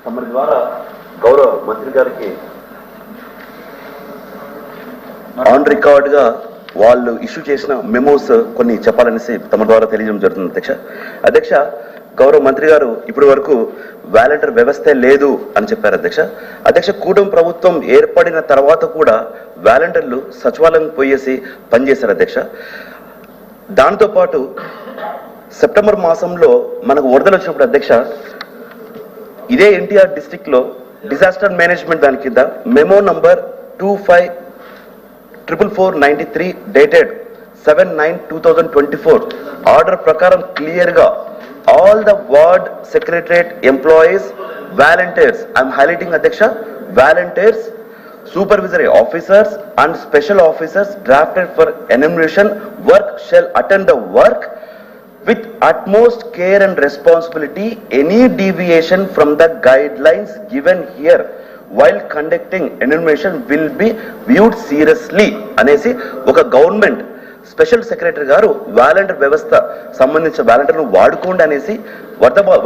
తమరి ద్వారా గౌరవ మంత్రి గారికి ఆన్ రికార్డ్ గా వాళ్ళు ఇష్యూ చేసిన మెమోస్ కొన్ని చెప్పాలనేసి తమ ద్వారా తెలియజేయడం జరుగుతుంది అధ్యక్ష. అధ్యక్ష, గౌరవ మంత్రి గారు ఇప్పటి వరకు వాలంటీర్ వ్యవస్థే లేదు అని చెప్పారు అధ్యక్ష. అధ్యక్ష, కూటమి ప్రభుత్వం ఏర్పడిన తర్వాత కూడా వాలంటీర్లు సచివాలయం పోయేసి పనిచేశారు అధ్యక్ష. దాంతోపాటు సెప్టెంబర్ మాసంలో మనకు వరదలు వచ్చినప్పుడు అధ్యక్ష, ఇదే ఎన్టీఆర్ డిస్ట్రిక్ట్ లో డిజాస్టర్ మేనేజ్మెంట్ దాని కింద మెమో నంబర్ 254493 డేటెడ్ 7/9/2024 ఆర్డర్ ప్రకారం క్లియర్ గా all the ward secretariat employees, volunteers, I am highlighting Adhyaksha, volunteers, supervisory officers and special officers drafted for enumeration work shall attend the work with utmost care and responsibility. Any deviation from the guidelines given here while conducting enumeration will be viewed seriously అనేసి ఒక government special secretary గారు volunteer వ్యవస్థ సంబంధించిన వాలంటీర్ను వాడుకోండి అనేసి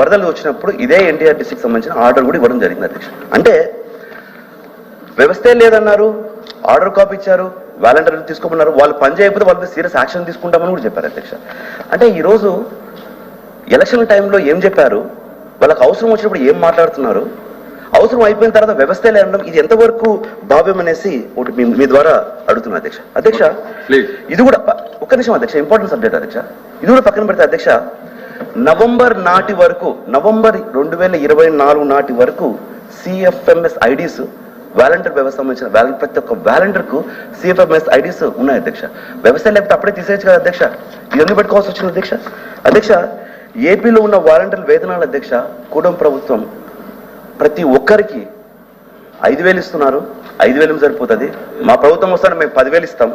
వరదలు వచ్చినప్పుడు ఇదే ఎన్టీఆర్ డిస్ట్రిక్ట్ సంబంధించిన ఆర్డర్ కూడా ఇవ్వడం జరిగింది అధ్యక్ష. అంటే వ్యవస్థే లేదన్నారు, ఆర్డర్ కాపీ ఇచ్చారు, వాలంటీర్లు తీసుకోమన్నారు, వాళ్ళు పని చేయకపోతే వాళ్ళ సీరియస్ యాక్షన్ తీసుకుంటామని కూడా చెప్పారు అధ్యక్ష. అంటే ఈరోజు ఎలక్షన్ టైంలో ఏం చెప్పారు, వాళ్ళకి అవసరం వచ్చినప్పుడు ఏం మాట్లాడుతున్నారు, అవసరం అయిపోయిన తర్వాత వ్యవస్థ లేదడం ఇది ఎంతవరకు భావ్యం అనేసి ఒకటి మీ ద్వారా అడుగుతున్నా అధ్యక్ష. అధ్యక్ష, ఇది కూడా ఒక్క నిమిషం అధ్యక్ష, ఇంపార్టెంట్ సబ్జెక్ట్ అధ్యక్ష. ఇది కూడా పక్కన పెడితే అధ్యక్ష, నవంబర్ 2024 నాటి వరకు సిఎఫ్ఎంఎస్ ఐడీస్ వాలంటీర్ వ్యవస్థ సంబంధించిన ప్రతి ఒక్క వాలంటీర్ కు సిఎఫ్ఎంఎస్ ఐడీస్ ఉన్నాయి అధ్యక్ష. వ్యవస్థ లేకపోతే అప్పుడే తీసేయచ్చు కదా అధ్యక్ష, ఇది ఎందుకు పెట్టుకోవాల్సి వచ్చింది అధ్యక్ష? అధ్యక్ష, ఏపీలో ఉన్న వాలంటీర్ వేతనాలు అధ్యక్ష కూటమి ప్రభుత్వం ప్రతి ఒక్కరికి 5,000 ఇస్తున్నారు. 5,000 సరిపోతుంది, మా ప్రభుత్వం వస్తానే మేము 10,000 ఇస్తాం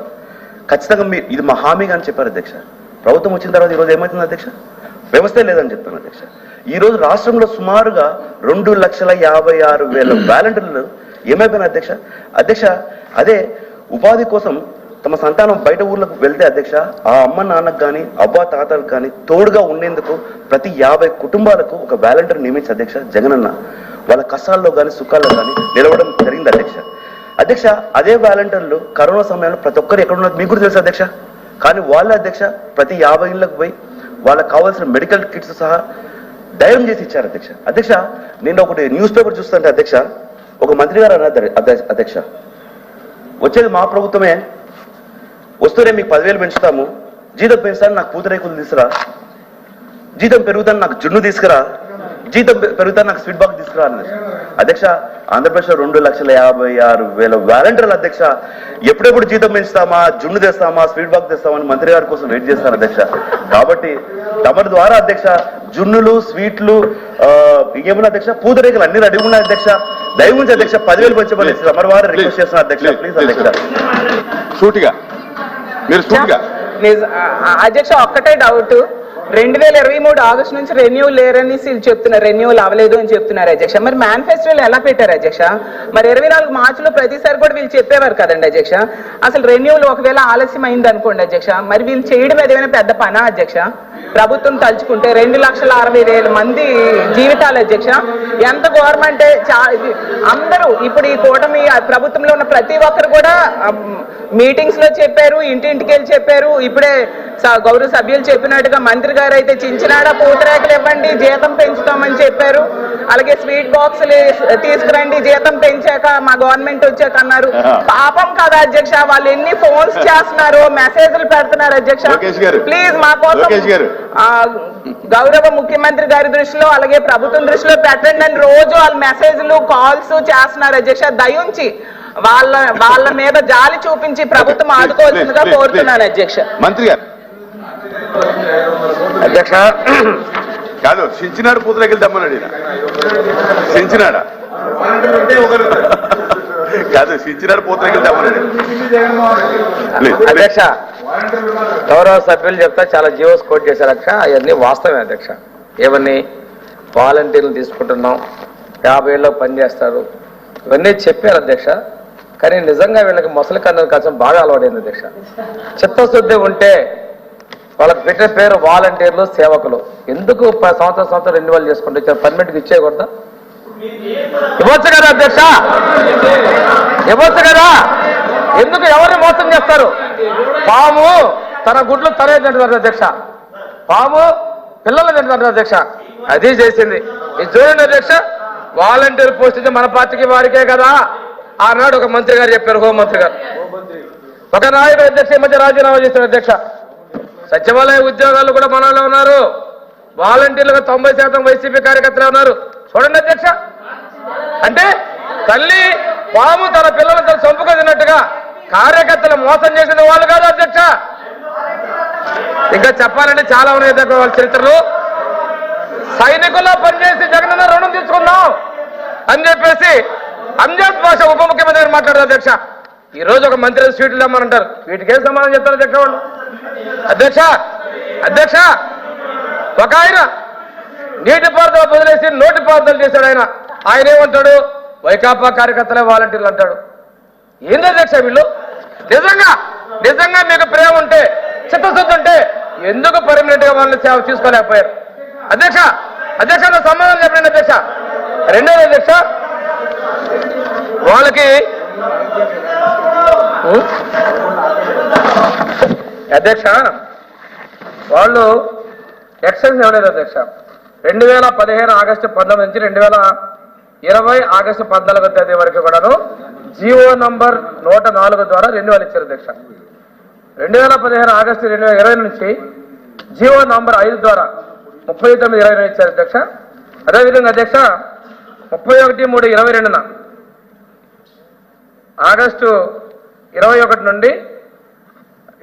ఖచ్చితంగా, ఇది మా హామీగా అని చెప్పారు అధ్యక్ష. ప్రభుత్వం వచ్చిన తర్వాత ఈరోజు ఏమవుతుంది అధ్యక్ష? వ్యవస్థే లేదని చెప్తాను అధ్యక్ష. ఈరోజు రాష్ట్రంలో సుమారుగా 2,56,000 వాలంటీర్లు ఏమైపోయినా అధ్యక్ష. అధ్యక్ష, అదే ఉపాధి కోసం తమ సంతానం బయట ఊర్లకు వెళ్తే అధ్యక్ష, ఆ అమ్మ నాన్నకు కానీ అవ్వ తాతలకు కానీ తోడుగా ఉండేందుకు ప్రతి 50 కుటుంబాలకు ఒక వాలంటీర్ నియమించి అధ్యక్ష జగనన్న వాళ్ళ కష్టాల్లో కానీ సుఖాల్లో కానీ నిలవడం జరిగింది అధ్యక్ష. అధ్యక్ష, అదే వాలంటీర్లు కరోనా సమయంలో ప్రతి ఒక్కరు ఎక్కడున్నారు మీకు కూడా తెలుసు అధ్యక్ష. కానీ వాళ్ళ అధ్యక్ష ప్రతి 50 ఇళ్లకు పోయి వాళ్ళకి కావాల్సిన మెడికల్ కిట్స్ సహా ధైర్యం చేసి ఇచ్చారు అధ్యక్ష. అధ్యక్ష, నేను ఒకటి న్యూస్ పేపర్ చూస్తుంటే అధ్యక్ష, ఒక మంత్రి గారు అన్నారు అధ్యక్ష, వచ్చేది మా ప్రభుత్వమే, వస్తూనే మీకు 10,000 పెంచుతాము, జీతం పెంచుతాను నాకు పూతరేకులు తీసుకురా, జీతం పెరుగుతాను నాకు జున్ను తీసుకురా, జీతం పెరుగుతాను నాకు స్వీట్ బాక్స్ తీసుకురా అన్నది అధ్యక్ష. ఆంధ్రప్రదేశ్లో 2,56,000 వాలంటీర్లు అధ్యక్ష ఎప్పుడెప్పుడు జీతం పెంచుతామా, జున్ను తెస్తామా, స్వీట్ బాక్స్ తెస్తామని మంత్రి గారి కోసం వెయిట్ చేస్తారు అధ్యక్ష. కాబట్టి తమరి ద్వారా అధ్యక్ష జున్నులు, స్వీట్లు, ఇంకేమన్నా అధ్యక్ష పూతరేకులు అన్ని రెడీ ఉన్నాయి అధ్యక్ష. దయవుంచి అధ్యక్ష 10,000 పెంచమని తమరి వారు రిక్వెస్ట్ చేస్తున్నారు అధ్యక్ష. ప్లీజ్ అధ్యక్ష. సూటిగా మీరు సూటిగా అధ్యక్ష, ఒక్కటే డౌట్, 2023 ఆగస్టు నుంచి రెన్యూల్ లేరని చెప్తున్నారు, రెన్యూల్ అవ్వలేదు అని చెప్తున్నారు అధ్యక్ష. మరి మేనిఫెస్టోలో ఎలా పెట్టారు అధ్యక్ష? మరి 24 మార్చిలో ప్రతిసారి కూడా వీళ్ళు చెప్పేవారు కదండి అధ్యక్ష. అసలు రెన్యూల్ ఒకవేళ ఆలస్యం అయింది అనుకోండి అధ్యక్ష, మరి వీళ్ళు చేయడం ఏదైనా పెద్ద పనా అధ్యక్ష? ప్రభుత్వం తలుచుకుంటే 2,60,000 మంది జీవితాలు అధ్యక్ష, ఎంత గవర్నమెంటే అందరూ ఇప్పుడు ఈ కూటమి ప్రభుత్వంలో ఉన్న ప్రతి ఒక్కరు కూడా మీటింగ్స్ లో చెప్పారు, ఇంటింటికి వెళ్ళి చెప్పారు. ఇప్పుడే గౌరవ సభ్యులు చెప్పినట్టుగా మంత్రి గారు అయితే చించినాడ పూతరేకలు ఇవ్వండి జీతం పెంచుతామని చెప్పారు, అలాగే స్వీట్ బాక్సులు తీసుకురండి జీతం పెంచాక మా గవర్నమెంట్ వచ్చాక అన్నారు. పాపం కదా అధ్యక్ష, వాళ్ళు ఎన్ని ఫోన్స్ చేస్తున్నారు, మెసేజ్లు పెడుతున్నారు అధ్యక్ష. ప్లీజ్ మా కోసం గౌరవ ముఖ్యమంత్రి గారి దృష్టిలో అలాగే ప్రభుత్వం దృష్టిలో పెట్టండి అని రోజు వాళ్ళు మెసేజ్లు కాల్స్ చేస్తున్నారు అధ్యక్ష. దయించి వాళ్ళ మీద జాలి చూపించి ప్రభుత్వం ఆదుకోవాల్సిందిగా కోరుతున్నాను అధ్యక్ష. మంత్రి గారు అధ్యక్ష, కాదు సించినాడు పూతరేకులు దమ్మన్నాడు, సించినాడా కాదు సించినాడు పూతరేకులు దమ్మన్నాడు అధ్యక్ష. గౌరవ సభ్యులు చెప్తా చాలా జీవోస్ కోట్ చేశారు అధ్యక్ష, అవన్నీ వాస్తవమే అధ్యక్ష. ఏమని వాలంటీర్లు తీసుకుంటున్నాం, 50 ఏళ్ళకి పనిచేస్తారు, ఇవన్నీ చెప్పారు అధ్యక్ష. కానీ నిజంగా వీళ్ళకి మొసలి కన్ను కోసం బాగా అలవాటైంది అధ్యక్ష. చిత్తశుద్ధి ఉంటే వాళ్ళకి పెట్టే పేరు వాలంటీర్లు, సేవకులు. ఎందుకు సంవత్సరం రెన్యువల్ చేసుకుంటే పర్మిట్కి ఇచ్చేయకూడదా? ఇవ్వచ్చు కదా అధ్యక్ష, ఇవ్వచ్చు కదా. ఎందుకు ఎవరిని మోసం చేస్తారు? పాము తన గుడ్లు తనే తింటారు అధ్యక్ష, పాము పిల్లలు తింటారు అధ్యక్ష. అది చేసింది. ఇది చూడండి అధ్యక్ష, వాలంటీర్ పోస్ట్ ఇది మన పార్టీకి వారికే కదా. ఆనాడు ఒక మంత్రి గారు చెప్పారు, హోంమంత్రి గారు. ఒక నాయకుడు అధ్యక్ష ఈ మధ్య రాజీనామా చేశారు అధ్యక్ష. సచివాలయ ఉద్యోగాలు కూడా మనలో ఉన్నారు, వాలంటీర్లుగా 90% వైసీపీ కార్యకర్తలే ఉన్నారు. చూడండి అధ్యక్ష, అంటే తల్లి పాము తన పిల్లలను తన చంపుకు తిన్నట్టుగా కార్యకర్తలు మోసం చేసిన వాళ్ళు కాదు అధ్యక్ష. ఇంకా చెప్పాలంటే చాలా ఉన్నాయి అధ్యక్ష వాళ్ళ చరిత్రలు. సైనికుల్లో పనిచేసి జగనన్న రుణం తీసుకుందాం అని చెప్పేసి అంజద్ భాష ఉప ముఖ్యమంత్రి గారు మాట్లాడారు అధ్యక్ష. ఈ రోజు ఒక మంత్రి స్వీట్లు ఇమ్మంటారు, వీటికేం సమాధానం చెప్తారు అధ్యక్ష వాళ్ళు? అధ్యక్ష ఒక ఆయన నీటిపారుదల వదిలేసి నోటిపారుదల చేశాడు ఆయన. ఆయన ఏమంటాడు? వైకాపా కార్యకర్తలే వాలంటీర్లు అంటాడు. ఏంది అధ్యక్ష వీళ్ళు? నిజంగా మీకు ప్రేమ ఉంటే, చిత్తశుద్ధి ఉంటే ఎందుకు పర్మనెంట్ గా వాళ్ళని సేవ తీసుకోలేకపోయారు? అధ్యక్ష నా సమాధానం చెప్పండి అధ్యక్ష. రెండోది అధ్యక్ష, వాళ్ళకి అధ్యక్ష వాళ్ళు ఎక్స్టెన్షన్ ఇవ్వలేదు అధ్యక్ష. 2015 ఆగస్టు 19 నుంచి 2020 ఆగస్టు 14వ తేదీ వరకు కూడాను జీవో నంబర్ 104 ద్వారా రెన్యువల్ ఇచ్చారు అధ్యక్ష. 2015 ఆగస్టు 2020 నుంచి జీవో నంబర్ 5 ద్వారా 39/20 ఇచ్చారు అధ్యక్ష. అదేవిధంగా అధ్యక్ష 31/3/22 ఆగస్టు 21 నుండి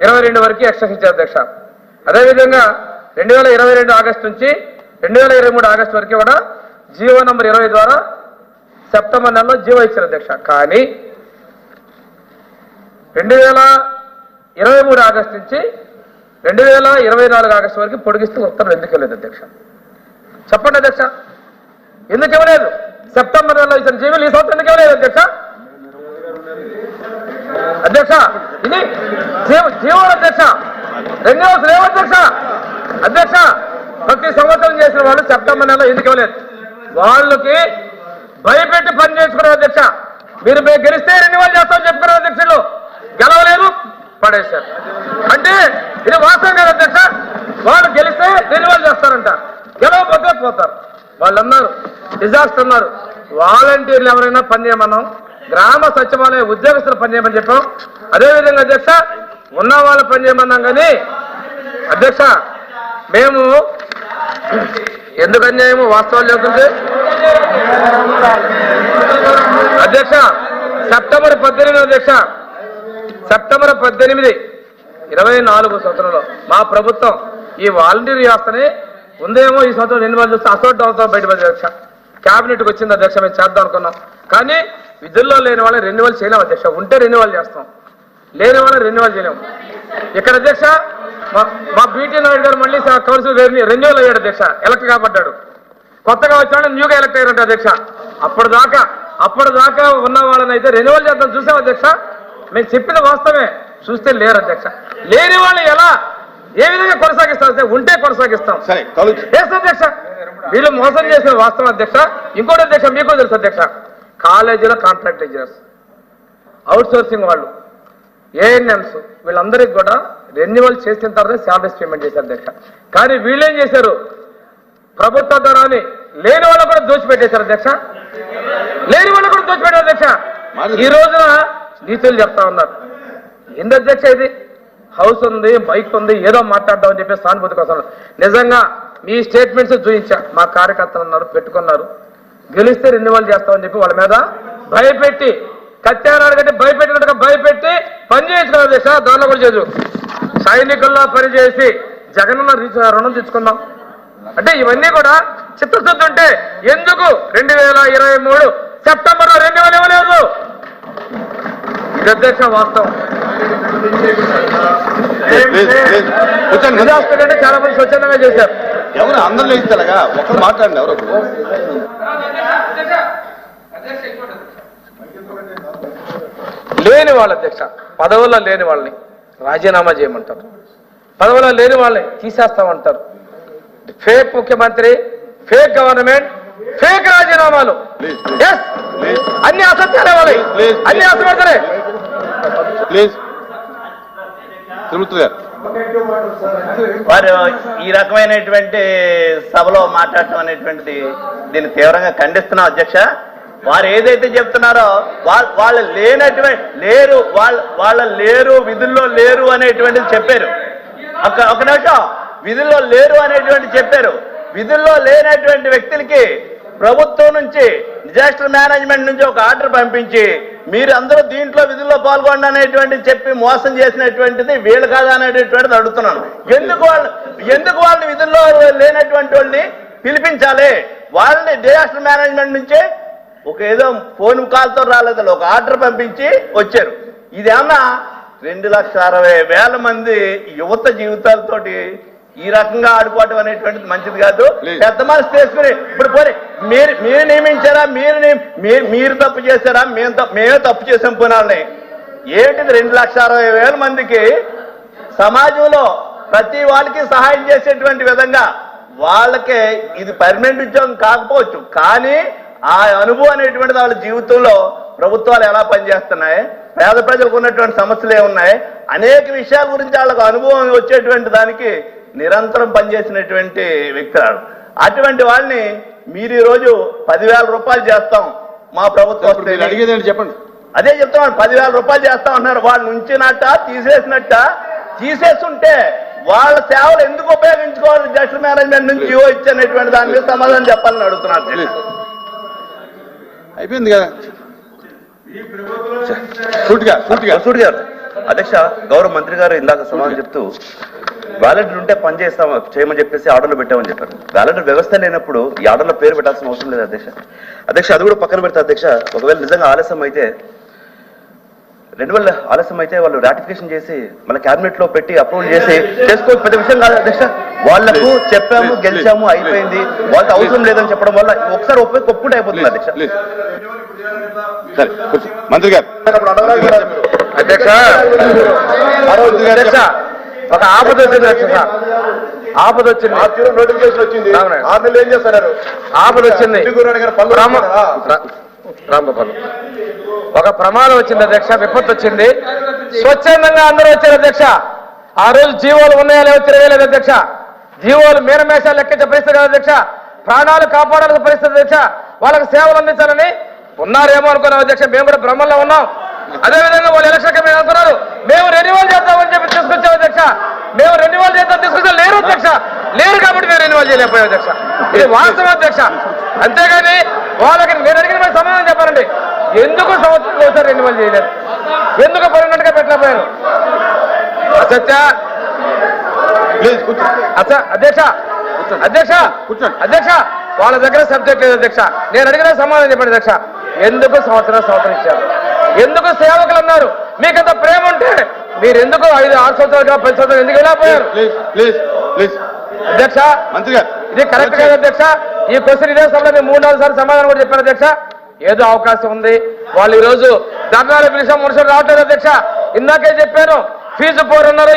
22 వరకు ఎక్స్టెన్షన్ ఇచ్చారు అధ్యక్ష. అదేవిధంగా 2022 ఆగస్టు నుంచి 2023 ఆగస్టు వరకు కూడా జీవో నంబర్ 20 ద్వారా సెప్టెంబర్ నెలలో జీవో ఇచ్చారు అధ్యక్ష. కానీ 2023 ఆగస్టు నుంచి 2024 ఆగస్టు వరకు పొడిగిస్తూ ఉత్తర్వులు ఎందుకు ఇవ్వలేదు అధ్యక్ష? చెప్పండి అధ్యక్ష, ఎందుకు ఇవ్వలేదు? సెప్టెంబర్ నెలలో ఇచ్చిన జీవోలు ఈ సంవత్సరం ఎందుకు ఇవ్వలేదు అధ్యక్ష? ఇది జీవోలు అధ్యక్ష, రెన్యువల్స్ లేవు అధ్యక్ష. ప్రతి సంవత్సరం చేసిన వాళ్ళు సెప్టెంబర్ నెలలో ఎందుకు ఇవ్వలేదు? వాళ్ళకి భయపెట్టి పని చేసుకున్నారు అధ్యక్ష. మీరు గెలిస్తే రెన్యువల్ చేస్తామని చెప్పుకున్నారు అధ్యక్షులు, గెలవలేదు పడేశారు. అంటే ఇది వాస్తవం కదా అధ్యక్ష? వాళ్ళు గెలిస్తే రెన్యువల్ చేస్తారంట, గెలవకపోతే పోతారు. వాళ్ళు అన్నారు డిజాస్టర్ అన్నారు. వాలంటీర్లు ఎవరైనా పని చేయమన్నాం, గ్రామ సచివాలయ ఉద్యోగస్తులు పనిచేయమని చెప్పాం. అదేవిధంగా అధ్యక్ష ఉన్న వాళ్ళు పనిచేయమన్నాం. కానీ అధ్యక్ష మేము ఎందుకు అన్యాయము వాస్తవాలు చెబుతుంటే అధ్యక్ష సెప్టెంబర్ 18 అధ్యక్ష, సెప్టెంబర్ 18, 24 సంవత్సరంలో మా ప్రభుత్వం ఈ వాలంటీర్ వ్యవస్థని ఉందేమో ఈ సంవత్సరం రెన్యువల్ చూస్తే అసోట్ అవసరం బయటపడి అధ్యక్ష. క్యాబినెట్కి వచ్చింది అధ్యక్ష, మేము చేద్దాం అనుకున్నాం. కానీ విధుల్లో లేని వాళ్ళని రెన్యువల్ చేయలేము అధ్యక్ష. ఉంటే రెన్యువల్ చేస్తాం, లేని వాళ్ళని రెన్యువల్ చేయలేము. ఇక్కడ అధ్యక్ష మా బీటీ నాయుడు గారు మళ్ళీ కౌన్సిల్ రెన్యువల్ అయ్యాడు అధ్యక్ష, ఎలక్ట్ కాబడ్డాడు. కొత్తగా వచ్చాడు న్యూగా ఎలక్ట్ అయ్యారంట అధ్యక్ష. అప్పటిదాకా ఉన్న వాళ్ళని అయితే రెన్యువల్ చేద్దాం చూసాం అధ్యక్ష. మేము చెప్పిన వాస్తవమే, చూస్తే లేరు అధ్యక్ష. లేని వాళ్ళు ఏ విధంగా కొనసాగిస్తాం? ఉంటే కొనసాగిస్తాం అధ్యక్ష. వీళ్ళు మోసం చేసిన వాస్తవం అధ్యక్ష. ఇంకోటి అధ్యక్ష మీకు తెలుసు అధ్యక్ష, కాలేజీలో కాంట్రాక్ట్ టీచర్స్, అవుట్ సోర్సింగ్ వాళ్ళు, ఏఎన్ఎంస్ వీళ్ళందరికీ కూడా రెన్యువల్ చేసిన తర్వాత శాలరీస్ పేమెంట్ చేశారు అధ్యక్ష. కానీ వీళ్ళేం చేశారు? ప్రభుత్వ ధనాన్ని లేని వాళ్ళు కూడా దోచిపెట్టేశారు అధ్యక్ష. లేని వాళ్ళు కూడా దోచిపెట్టారు అధ్యక్ష. ఈ రోజున నీతులు చెప్తా ఉన్నారు. ఏంది అధ్యక్ష ఇది? హౌస్ ఉంది, బైక్ ఉంది, ఏదో మాట్లాడదాం అని చెప్పి సానుభూతి కోసం. నిజంగా మీ స్టేట్మెంట్స్ చూపించా, మా కార్యకర్తలు ఉన్నారు పెట్టుకున్నారు, గెలిస్తే రెన్యువల్ చేస్తామని చెప్పి వాళ్ళ మీద భయపెట్టి కత్యానాడు కంటే భయపెట్టినట్టుగా భయపెట్టి పని చేయించుకున్నారు అధ్యక్ష. దానిలో కూడా చేయదు. సైనికుల్లో పనిచేసి జగనన్న రుణం తెచ్చుకుందాం అంటే ఇవన్నీ కూడా చిత్తశుద్ధి ఉంటే ఎందుకు 2023 సెప్టెంబర్లో రెన్యువల్ ఇవ్వలేదు? ఇది అధ్యక్ష వాస్తవం. అంటే చాలా మంది స్వచ్ఛందంగా చేశారు. ఎవరు అందరిలో ఇస్తారుగా ఒకరు మాట్లాడండి. ఎవరు లేని వాళ్ళ అధ్యక్ష, పదవుల్లో లేని వాళ్ళని రాజీనామా చేయమంటారు, పదవుల్లో లేని వాళ్ళని తీసేస్తామంటారు. ఫేక్ ముఖ్యమంత్రి, ఫేక్ గవర్నమెంట్, ఫేక్ రాజీనామాలు. అన్ని ఆశపడతారే. ప్లీజ్ తిరుమూర్తి గారు. వారు ఈ రకమైనటువంటి సభలో మాట్లాడటం అనేటువంటిది దీన్ని తీవ్రంగా ఖండిస్తున్నాం అధ్యక్ష. వారు ఏదైతే చెప్తున్నారో వాళ్ళు లేనటువంటి వాళ్ళ లేరు విధుల్లో లేరు అనేటువంటిది చెప్పారు. ఒక నిమిషం, విధుల్లో లేరు అనేటువంటి చెప్పారు. విధుల్లో లేనటువంటి వ్యక్తులకి ప్రభుత్వం నుంచి డిజాస్టర్ మేనేజ్మెంట్ నుంచి ఒక ఆర్డర్ పంపించి మీరు అందరూ దీంట్లో విధుల్లో పాల్గొండి అనేటువంటి చెప్పి మోసం చేసినటువంటిది వీళ్ళు కాదా అనేటువంటిది అడుగుతున్నాను. ఎందుకు వాళ్ళని విధుల్లో లేనటువంటి వాళ్ళని పిలిపించాలి? వాళ్ళని డిజాస్టర్ మేనేజ్మెంట్ నుంచే ఒక ఏదో ఫోన్ కాల్తో రాలేదు, ఒక ఆర్డర్ పంపించి వచ్చారు. ఇదేమన్నా 2,60,000 మంది యువత జీవితాలతోటి ఈ రకంగా ఆడుకోవటం అనేటువంటిది మంచిది కాదు. పెద్ద మనసు తీసుకుని ఇప్పుడు పోనీ మీరు నియమించారా, మీరు తప్పు చేశారా, మేమే తప్పు చేసాం పునాలని ఏంటిది? 2,60,000 మందికి సమాజంలో ప్రతి వాళ్ళకి సహాయం చేసేటువంటి విధంగా వాళ్ళకే ఇది పర్మనెంట్ ఉద్యోగం కాకపోవచ్చు, కానీ ఆ అనుభవం అనేటువంటిది వాళ్ళ జీవితంలో ప్రభుత్వాలు ఎలా పనిచేస్తున్నాయి, పేద ప్రజలకు ఉన్నటువంటి సమస్యలు ఏమున్నాయి, అనేక విషయాల గురించి వాళ్ళకు అనుభవం వచ్చేటువంటి దానికి నిరంతరం పనిచేసినటువంటి వ్యక్తులు. అటువంటి వాళ్ళని మీరు ఈ రోజు 10,000 రూపాయలు చేస్తాం మా ప్రభుత్వం అడిగేదండి చెప్పండి. అదే చెప్తున్నాను, 10,000 రూపాయలు చేస్తాం అన్నారు. వాళ్ళు ఉంచినట్ట తీసేస్తుంటే వాళ్ళ సేవలు ఎందుకు ఉపయోగించుకోవాలి? డిజాస్టర్ మేనేజ్మెంట్ నుంచి జీవో ఇచ్చనేటువంటి దాని మీద సమాధానం చెప్పాలని అడుగుతున్నారు. అయిపోయింది కదా. సూటి గారు అధ్యక్ష, గౌరవ మంత్రి గారు ఇందాక సమాధానం చెప్తూ వాలంటీర్ ఉంటే పని చేయమని చెప్పేసి ఆర్డర్లు పెట్టామని చెప్పారు. వాలంటీర్ వ్యవస్థ లేనప్పుడు ఈ ఆర్డర్లో పేరు పెట్టాల్సిన అవసరం లేదు అధ్యక్ష. అది కూడా పక్కన పెడతా అధ్యక్ష. ఒకవేళ నిజంగా ఆలస్యం అయితే రెన్యువల్ ఆలస్యం అయితే వాళ్ళు రాటిఫికేషన్ చేసి మన క్యాబినెట్ లో పెట్టి అప్రూవల్ చేసి చేసుకోవచ్చు, పెద్ద విషయం కాదు అధ్యక్ష. వాళ్లకు చెప్పాము, గెలిచాము, అయిపోయింది, వాళ్ళకి అవసరం లేదని చెప్పడం వల్ల ఒకసారి ఒప్పుకుంటే అయిపోతుంది అధ్యక్ష. మంత్రి గారు. అధ్యక్ష, ఒక ఆపద వచ్చింది అధ్యక్ష. ఆపద వచ్చింది, నోటిఫికేషన్ వచ్చింది. 6 నెలలు ఏం చేస్తున్నారు? ఆపద వచ్చింది, ఒక ప్రమాదం వచ్చింది అధ్యక్ష, విపత్తు వచ్చింది. స్వచ్ఛందంగా అందరూ వచ్చారు అధ్యక్ష. ఆ రోజు జీవోలు ఉన్నాయా లేవో తిరగలేదు అధ్యక్ష. జీవోలు మీనమేషాలు లెక్కించే పరిస్థితి కదా అధ్యక్ష. ప్రాణాలు కాపాడాల్సిన పరిస్థితి అధ్యక్ష. వాళ్ళకి సేవలు అందించాలని ఉన్నారేమో అనుకున్నాం అధ్యక్ష. మేము కూడా భ్రమంలో ఉన్నాం. అదేవిధంగా వాళ్ళు ఎలక్షన్ కమిటీ అనుకున్నారు మేము రెన్యువల్ చేద్దామని చెప్పి తీసుకొచ్చాం అధ్యక్ష. మేము రెన్యువల్ చేద్దాం తీసుకొచ్చాం, లేరు అధ్యక్ష. లేరు కాబట్టి మేము రెన్యువల్ చేయలేకపోయాం అధ్యక్ష. ఇది వాస్తవం అధ్యక్ష. అంతేగాని వాళ్ళకి నేను అడిగిన సమాధానం చెప్పాలండి. ఎందుకు సంవత్సరం ఒకసారి రెన్యువల్ చేయలేదు? ఎందుకు పర్మనెంట్ గా పెట్టలేకపోయారు? అధ్యక్ష అధ్యక్ష వాళ్ళ దగ్గర సబ్జెక్ట్ లేదు అధ్యక్ష. నేను అడిగిన సమాధానం చెప్పండి అధ్యక్ష. ఎందుకు సంవత్సరం ఇచ్చారు? ఎందుకు సేవకులు అన్నారు? మీకంత ప్రేమ ఉంటే మీరు ఎందుకు 5, 6 సంవత్సరాలుగా 10 సంవత్సరాలు ఎందుకు వెళ్ళిపోయారు అధ్యక్ష? ఇది కరెక్ట్ కాదు అధ్యక్ష. ఈ క్వశ్చన్ ఇదే సభలో నేను 3-4 సార్లు సమాధానం కూడా చెప్పాను అధ్యక్ష. ఏదో అవకాశం ఉంది, వాళ్ళు ఈ రోజు ధర్నాలు పిలిచాం, మనుషులు రావట్లేదు అధ్యక్ష. ఇందాకే చెప్పాను, ఫీజు పోరున్నారు.